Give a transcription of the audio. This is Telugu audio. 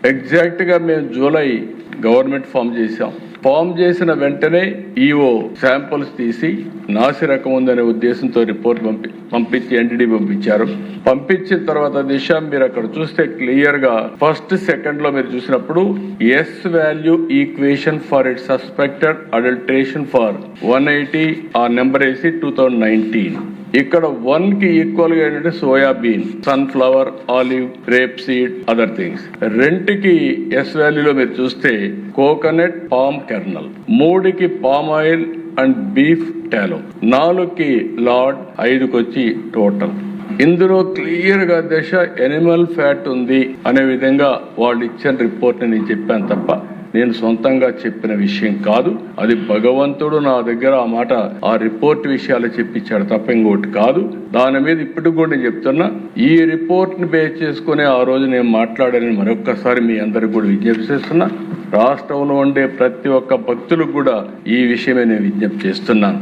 ఎగ్జాక్ట్ గా మేము జూలై గవర్నమెంట్ ఫామ్ చేశాం. ఫామ్ చేసిన వెంటనే ఈఓ శాంపుల్స్ తీసి నాసి రకం ఉందనే ఉద్దేశంతో రిపోర్ట్ పంపించి ఎన్టీడీ పంపించారు. పంపించిన తర్వాత దిశ మీరు అక్కడ చూస్తే క్లియర్ గా ఫస్ట్ సెకండ్ లో మీరు చూసినప్పుడు S value equation for it suspected adulteration for 180 ఆ నెంబర్ వేసి 2019. ఇక్కడ 1 కి ఈక్వల్ గా ఏంటంటే soybean, sunflower, olive, rape seed, other things. 2కి ఎస్ వాల్యూలో మీరు చూస్తే కోకోనట్, పామ్ కెర్నల్. 3కి పామ్ ఆయిల్ అండ్ బీఫ్ టాలో. 4కి లార్డ్, 5కి వచ్చి టోటల్. ఇందులో క్లియర్ గా దశ ఎనిమల్ ఫ్యాట్ ఉంది అనే విధంగా వాళ్ళు ఇచ్చిన రిపోర్ట్ నేను చెప్పాను తప్ప నేను సొంతంగా చెప్పిన విషయం కాదు. అది భగవంతుడు నా దగ్గర ఆ మాట ఆ రిపోర్ట్ విషయాలు చెప్పించాడు తప్ప ఇంకోటి కాదు. దాని మీద ఇప్పటికి కూడా నేను చెప్తున్నా, ఈ రిపోర్ట్ ని బేస్ చేసుకుని ఆ రోజు నేను మాట్లాడాలని మరొక్కసారి మీ అందరికి కూడా విజ్ఞప్తి చేస్తున్నా. రాష్ట్రంలో ఉండే ప్రతి ఒక్క భక్తులకు కూడా ఈ విషయమే నేను విజ్ఞప్తి చేస్తున్నాను.